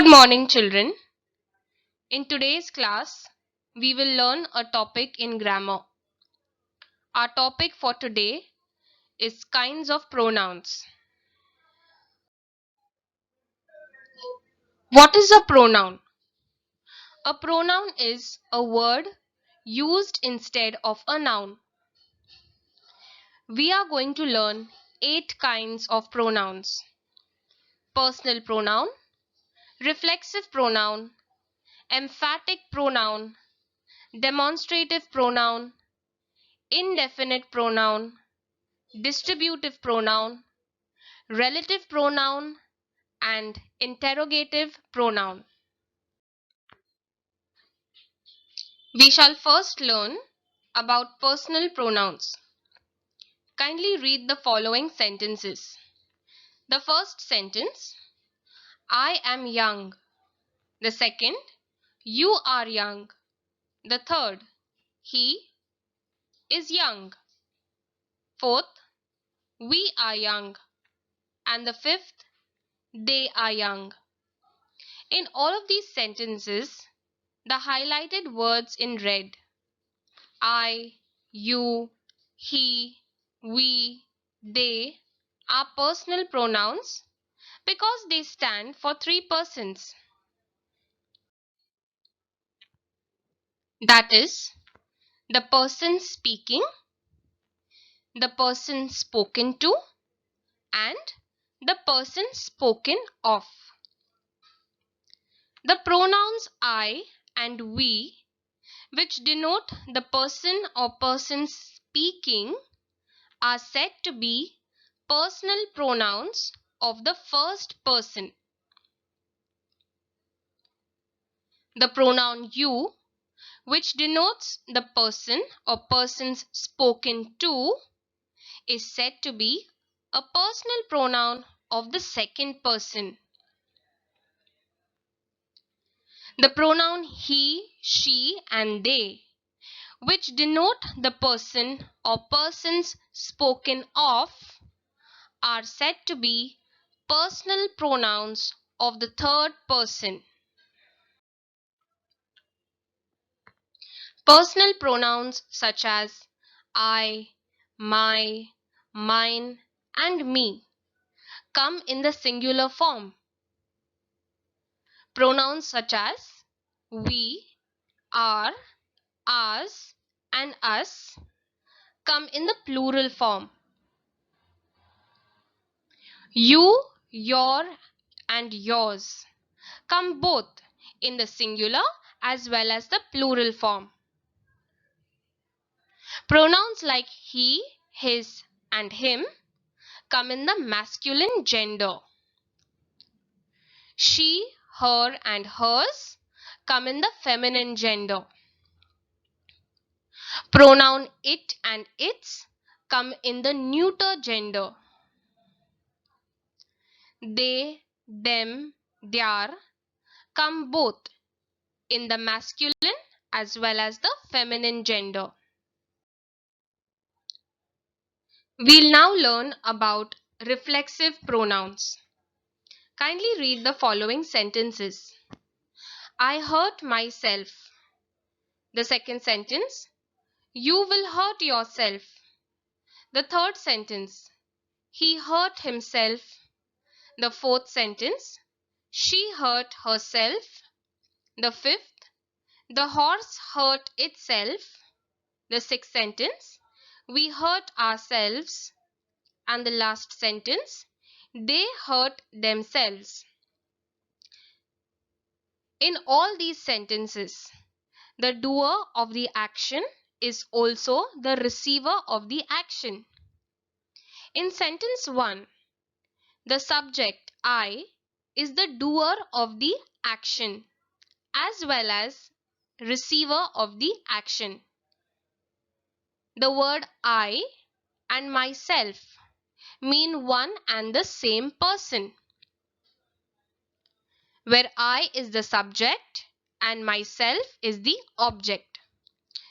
Good morning, children. In today's class, we will learn a topic in grammar. Our topic for today is kinds of pronouns. What is a pronoun? A pronoun is a word used instead of a noun. We are going to learn 8 kinds of pronouns. Personal pronoun, reflexive pronoun, emphatic pronoun, demonstrative pronoun, indefinite pronoun, distributive pronoun, relative pronoun, and interrogative pronoun. We shall first learn about personal pronouns. Kindly read the following sentences. The first sentence, I am young. The second, you are young. The third, he is young. Fourth, we are young. And the fifth, they are young. In all of these sentences, the highlighted words in red, I, you, he, we, they, are personal pronouns because they stand for 3 persons. That is, the person speaking, the person spoken to, and the person spoken of. The pronouns I and we, which denote the person or persons speaking, are said to be personal pronouns of the first person. The pronoun you, which denotes the person or persons spoken to, is said to be a personal pronoun of the second person. The pronoun he, she, and they, which denote the person or persons spoken of, are said to be personal pronouns of the third person. Personal pronouns such as I, my, mine, and me come in the singular form. Pronouns such as we, our, ours, and us come in the plural form. You, your, and yours come both in the singular as well as the plural form. Pronouns like he, his, and him come in the masculine gender. She, her, and hers come in the feminine gender. Pronoun it and its come in the neuter gender. They, them, their come both in the masculine as well as the feminine gender. We'll now learn about reflexive pronouns. Kindly read the following sentences. I hurt myself. The second sentence, you will hurt yourself. The third sentence, he hurt himself. The fourth sentence, she hurt herself. The fifth, the horse hurt itself. The sixth sentence, we hurt ourselves. And the last sentence, they hurt themselves. In all these sentences, the doer of the action is also the receiver of the action. In sentence 1, the subject I is the doer of the action as well as receiver of the action. The word I and myself mean one and the same person, where I is the subject and myself is the object.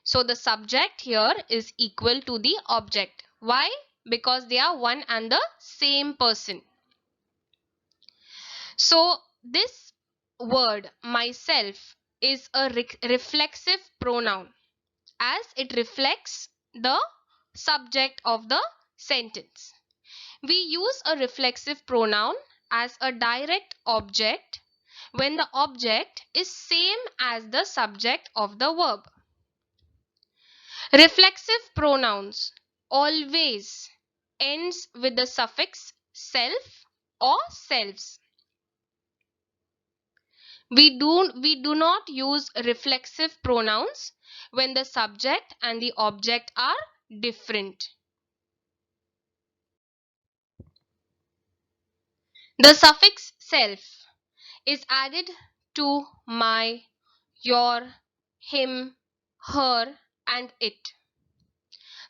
So the subject here is equal to the object. Why? Because they are one and the same person. So this word myself is a reflexive pronoun as it reflects the subject of the sentence. We use a reflexive pronoun as a direct object when the object is same as the subject of the verb. Reflexive pronouns always ends with the suffix self or selves. We do not use reflexive pronouns when the subject and the object are different. The suffix self is added to my, your, him, her, and it.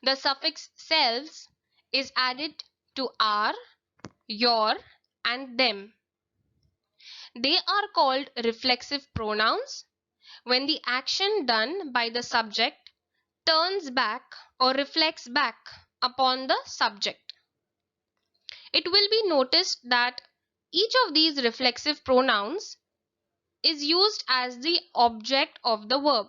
The suffix selves is added to our, your, and them. They are called reflexive pronouns when the action done by the subject turns back or reflects back upon the subject. It will be noticed that each of these reflexive pronouns is used as the object of the verb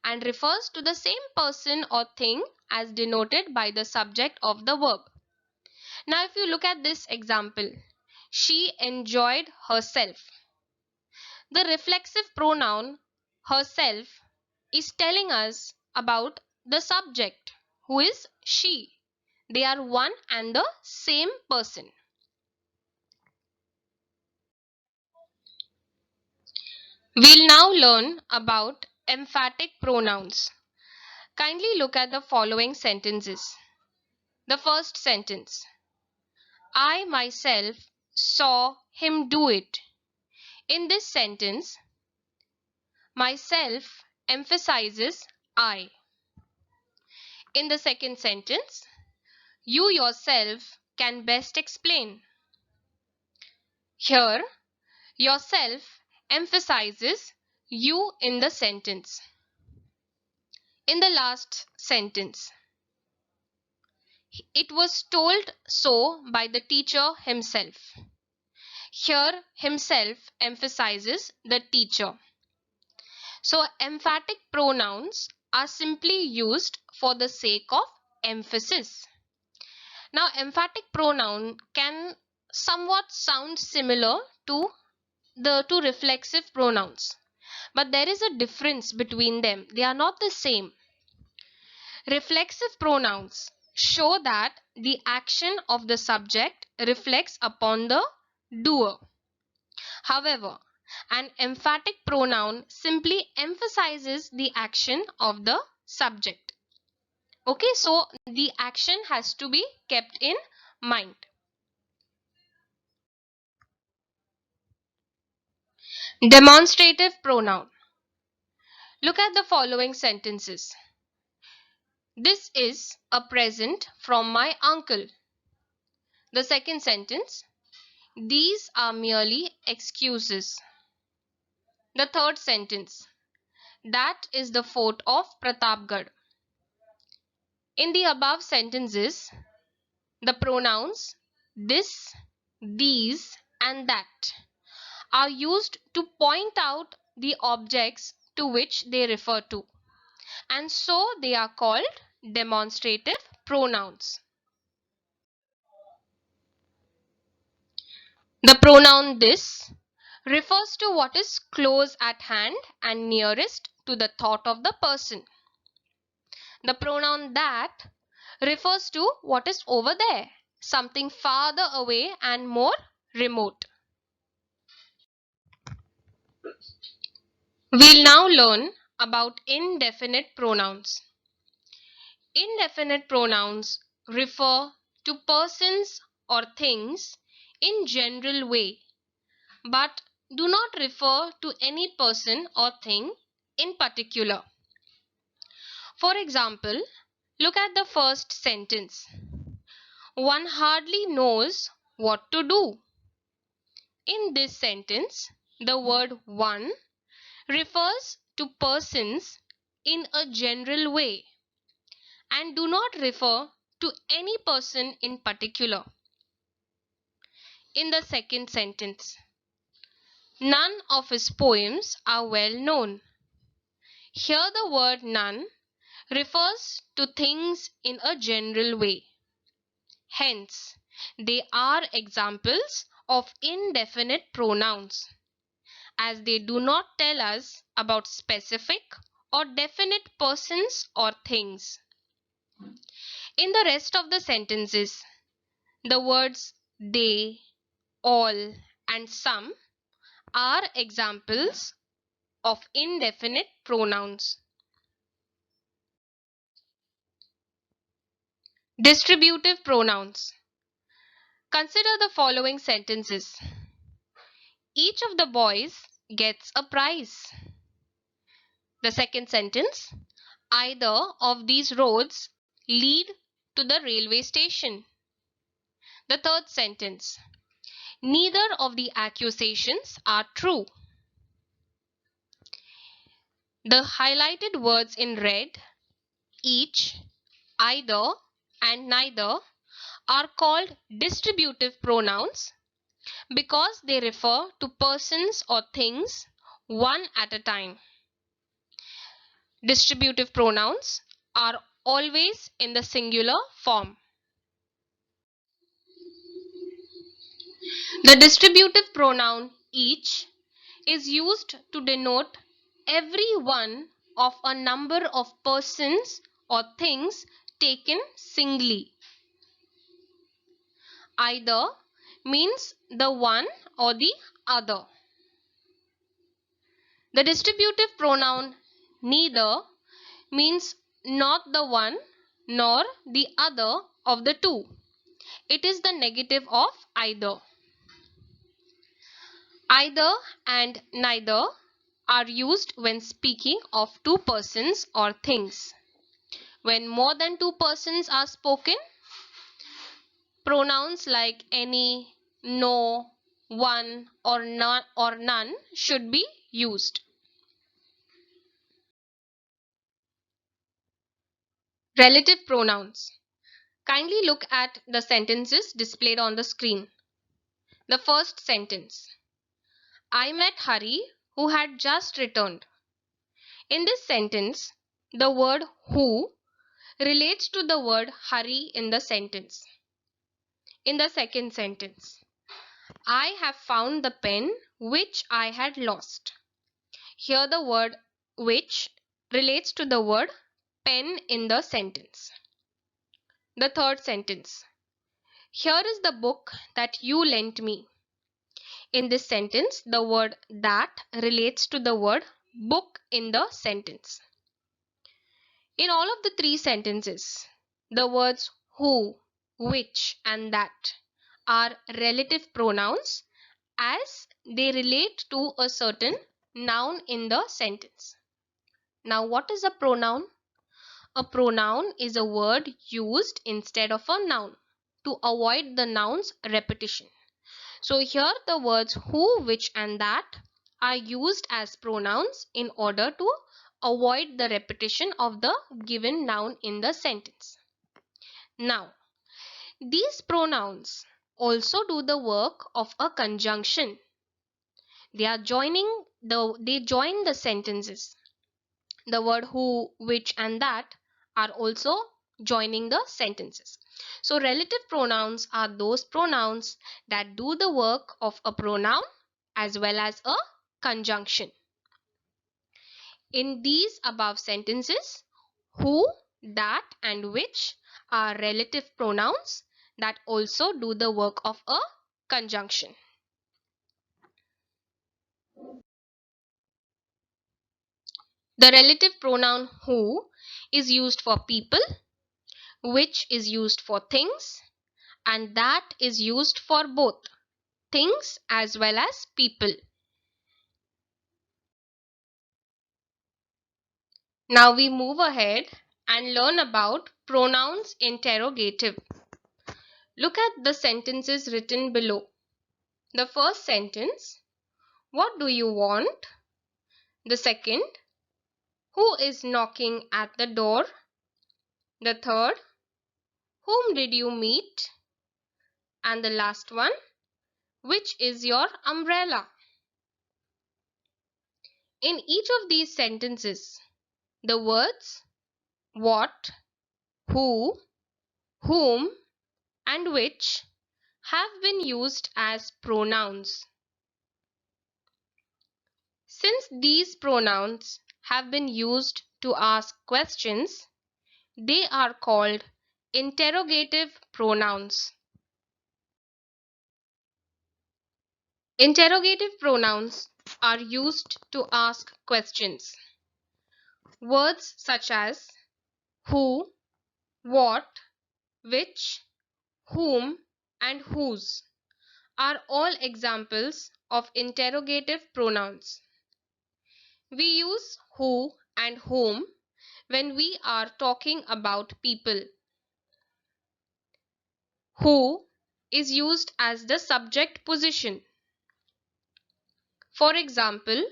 and refers to the same person or thing as denoted by the subject of the verb. Now, if you look at this example, she enjoyed herself. The reflexive pronoun herself is telling us about the subject, who is she. They are one and the same person. We'll now learn about emphatic pronouns. Kindly look at the following sentences. The first sentence: I myself saw him do it. In this sentence, myself emphasizes I. In the second sentence, you yourself can best explain. Here, yourself emphasizes you in the sentence. In the last sentence, it was told so by the teacher himself. Here, himself emphasizes the teacher. So, emphatic pronouns are simply used for the sake of emphasis. Now, emphatic pronoun can somewhat sound similar to the two reflexive pronouns, but there is a difference between them. They are not the same. Reflexive pronouns show that the action of the subject reflects upon the doer. However, an emphatic pronoun simply emphasizes the action of the subject. Okay, so the action has to be kept in mind. Demonstrative pronoun. Look at the following sentences. This is a present from my uncle. The second sentence, these are merely excuses. The third sentence, that is the fort of Pratapgarh. In the above sentences, the pronouns this, these, and that are used to point out the objects to which they refer to, and so they are called demonstrative pronouns. The pronoun this refers to what is close at hand and nearest to the thought of the person. The pronoun that refers to what is over there, something farther away and more remote. We'll now learn about indefinite pronouns. Indefinite pronouns refer to persons or things in general way, but do not refer to any person or thing in particular. For example, look at the first sentence. One hardly knows what to do. In this sentence, the word one refers to persons in a general way and do not refer to any person in particular. In the second sentence, None of his poems are well known. Here the word none refers to things in a general way. Hence, they are examples of indefinite pronouns, as they do not tell us about specific or definite persons or things. In the rest of the sentences, the words they, all, and some are examples of indefinite pronouns. Distributive pronouns. Consider the following sentences. Each of the boys gets a prize. The second sentence. Either of these roads lead to the railway station. The third sentence. Neither of the accusations are true. The highlighted words in red, each, either, and neither, are called distributive pronouns because they refer to persons or things one at a time. Distributive pronouns are always in the singular form. The distributive pronoun each is used to denote every one of a number of persons or things taken singly. Either means the one or the other. The distributive pronoun neither means not the one nor the other of the two. It is the negative of either. Either and neither are used when speaking of two persons or things. When more than two persons are spoken, pronouns like any, no, one, or none should be used. Relative pronouns. Kindly look at the sentences displayed on the screen. The first sentence. I met Hari, who had just returned. In this sentence, the word who relates to the word Hari in the sentence. In the second sentence, I have found the pen which I had lost. Here the word which relates to the word pen in the sentence. The third sentence. Here is the book that you lent me. In this sentence, the word that relates to the word book in the sentence. In all of the three sentences, the words who, which, and that are relative pronouns as they relate to a certain noun in the sentence. Now, what is a pronoun? A pronoun is a word used instead of a noun to avoid the noun's repetition. So here the words who, which, and that are used as pronouns in order to avoid the repetition of the given noun in the sentence. Now, these pronouns also do the work of a conjunction. They join the sentences. The word who, which, and that are also joining the sentences. So relative pronouns are those pronouns that do the work of a pronoun as well as a conjunction. In these above sentences, who, that, and which are relative pronouns that also do the work of a conjunction. The relative pronoun who is used for people, which is used for things, and that is used for both things as well as people. Now we move ahead and learn about pronouns interrogative. Look at the sentences written below. The first sentence, what do you want? The second, who is knocking at the door? The third, whom did you meet? And the last one, which is your umbrella? In each of these sentences, the words what, who, whom, and which have been used as pronouns. Since these pronouns have been used to ask questions, they are called interrogative pronouns. Interrogative pronouns are used to ask questions. Words such as who, what, which, whom, and whose are all examples of interrogative pronouns. We use who and whom when we are talking about people. Who is used as the subject position. For example,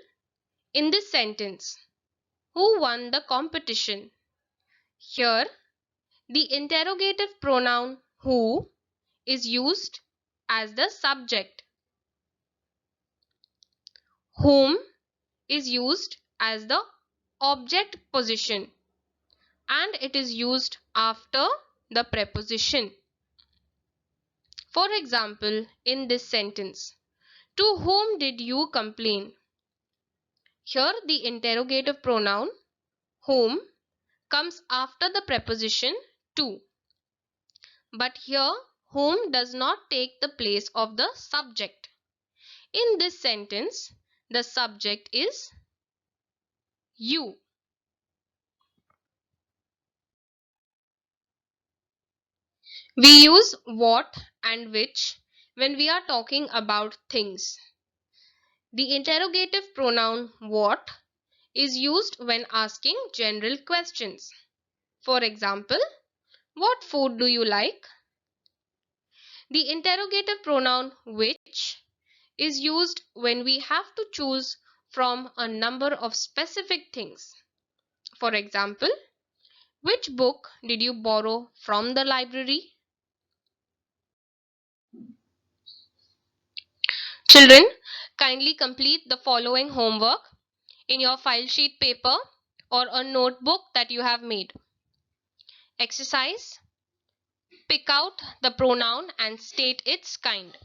in this sentence, who won the competition? Here, the interrogative pronoun who is used as the subject. Whom is used as the object position and it is used after the preposition. For example, in this sentence, to whom did you complain? Here the interrogative pronoun whom comes after the preposition to. But here whom does not take the place of the subject. In this sentence, the subject is you. We use what and which when we are talking about things. The interrogative pronoun what is used when asking general questions. For example, what food do you like? The interrogative pronoun which is used when we have to choose from a number of specific things. For example, which book did you borrow from the library? Children, kindly complete the following homework in your file sheet paper or a notebook that you have made. Exercise: pick out the pronoun and state its kind.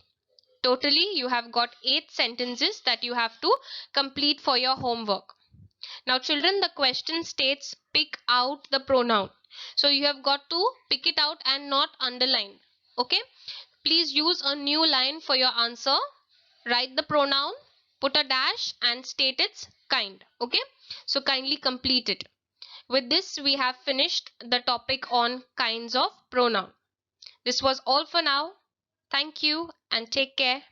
Totally, you have got 8 sentences that you have to complete for your homework. Now, children, the question states pick out the pronoun. So, you have got to pick it out and not underline. Okay? Please use a new line for your answer. Write the pronoun, put a dash and state its kind. Okay? So, kindly complete it. With this, we have finished the topic on kinds of pronoun. This was all for now. Thank you and take care.